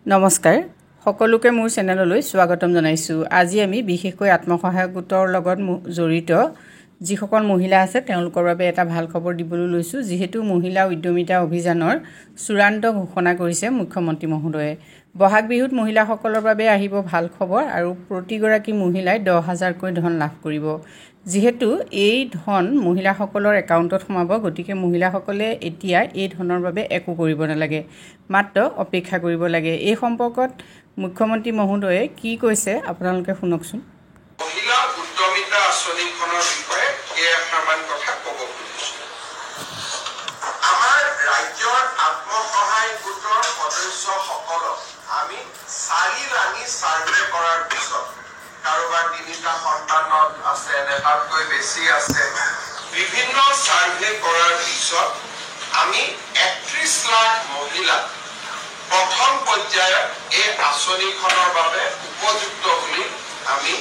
নমস্কাৰ সকলোকে মোৰ চেনেললৈ স্বাগতম জনাইছো। আজি আমি বিশেষকৈ আত্মসহায়ক গোটৰ লগত জড়িত যিসকল মহিলা আছে তেওঁলোকৰ বাবে এটা ভাল খবৰ দিবলৈ লৈছো। যেহেতু মহিলা উদ্যমিতা অভিযানৰ চূড়ান্ত ঘোষণা কৰিছে মুখ্যমন্ত্ৰী মহোদয়ে। বহাগ বিহুত মহিলাসকলৰ বাবে আহিব ভাল খবৰ আৰু প্ৰতিগৰাকী মহিলাই 10,000 কৈ ধন লাভ কৰিব। যেহেতু এই ধন মহিলাসকলৰ একাউণ্টত সোমাব, গতিকে মহিলাসকলে এতিয়া এই ধনৰ বাবে একো কৰিব নালাগে, মাত্ৰ অপেক্ষা কৰিব লাগে। এই সম্পৰ্কত মুখ্যমন্ত্ৰী মহোদয়ে কি কৈছে আপোনালোকে শুনকচোন। মহিলা উদ্যমিতা আঁচনিখনৰ বিষয়ে কেইটামান কথা ক'ব খুজিছোঁ। আমাৰ ৰাজ্যৰ আত্মসহায়ক গোটৰ সদস্যসকলক আমি 4 লানি চাৰ্ভে কৰাৰ পিছত কাৰোবাৰ 3টা সন্তান আছে নে তাতকৈ বেছি আছে, বিভিন্ন চাৰ্ভে কৰাৰ পিছত আমি 31 লাখ মহিলাক প্ৰথম পৰ্যায়ত এই আঁচনিখনৰ বাবে উপযুক্ত বুলি আমি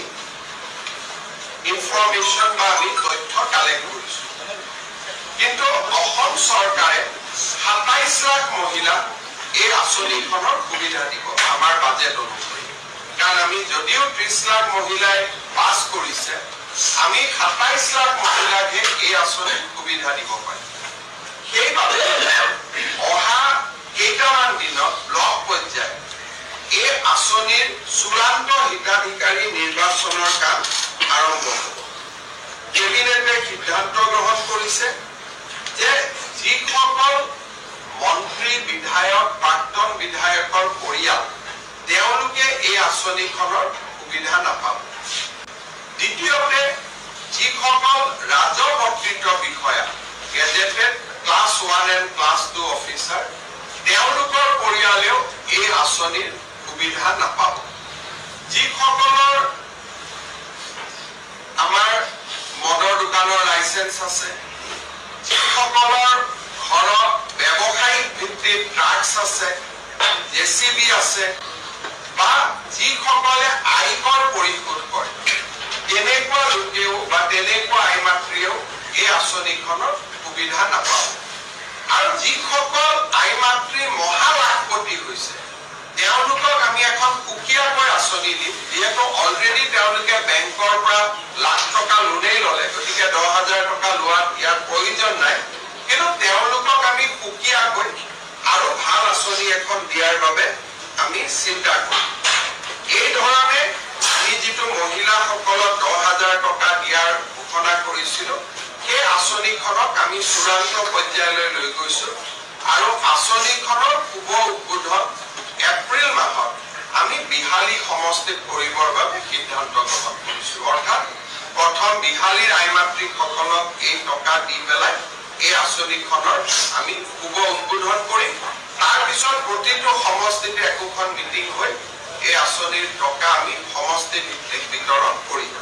ইনফৰমেশ্যন বা আমি তথ্য কালেক্ট কৰিছোঁ। কিন্তু অসম চৰকাৰে 27 লাখ মহিলাক এই আঁচনিখনৰ সুবিধা দিব আমাৰ বাজেট অনুসৰি। কাৰণ আমি যদিও 30 লাখ মহিলাই পাছ কৰিছে, আমি 27 লাখ মহিলাকহে এই আঁচনিৰ সুবিধা দিব পাৰিম। সেইবাবে অহা কেইটামান দিনত ব্লক পৰ্যায়ত এই আঁচনিৰ চূড়ান্ত হিতাধিকাৰী নিৰ্বাচনৰ কাম আৰম্ভ হ'ব। কেবিনেটে সিদ্ধান্ত গ্ৰহণ কৰিছে যে যিসকল মন্ত্ৰী, বিধায়ক, প্ৰাক্তন বিধায়কৰ পৰিয়াল তেওঁলোকে এই আঁচনিখনৰ সুবিধা নাপাব। দ্বিতীয়তে যিসকল ৰাজপত্ৰিত বিষয়া, gazetted class 1 and class 2 officer, তেওঁলোকৰ পৰিয়ালেও এই আঁচনিৰ সুবিধা নাপাব। যিসকলৰ আমাৰ মদৰ দোকানৰ লাইচেন্স আছে, যিসকলৰ ঘৰত ব্যৱসায়িক ভিত্তিত ট্ৰাক্স আছে, জেচিবি আছে, বা যিসকলে আয়কৰ পৰিশোধ কৰে, তেনেকুৱা লোকেও বা তেনেকুৱা আই মাতৃয়েও এই আঁচনিখনৰ সুবিধা নাপাব। আৰু যিসকল আই মাতৃ মহালাখপতি হৈছে তেওঁলোকক আমি এখন সুকীয়াকৈ আঁচনি দিম। যিহেতু অলৰেডি তেওঁলোকে বেংকৰ পৰা লাখ টকা লোনেই ল'লে, গতিকে 10,000 টকা লোৱাত ইয়াৰ প্ৰয়োজন নাই। কিন্তু তেওঁলোকক আমি সুকীয়াকৈ আৰু ভাল আঁচনি এখন দিয়াৰ বাবে আমি চিন্তা কৰিম। এই ধৰণে আমি যিটো মহিলাসকলক 10,000 টকা দিয়াৰ ঘোষণা কৰিছিলো, সেই আঁচনিখনক আমি চূড়ান্ত পৰ্যায়লৈ লৈ গৈছো আৰু আঁচনিখনৰ শুভ উদ্বোধন এপ্ৰিল মাহত আমি বিহালী সমষ্টিত কৰিবৰ বাবে সিদ্ধান্ত গ্ৰহণ কৰিছো। অৰ্থাৎ প্ৰথম বিহালীৰ আই মাতৃসকলক এই টকা দি পেলাই এই আঁচনিখনৰ আমি শুভ উদ্বোধন কৰিম। তাৰপিছত প্ৰতিটো সমষ্টিতে একোখন মিটিং হৈ এই আঁচনিৰ টকা আমি সমষ্টি ভিত্তিক বিতৰণ কৰিম।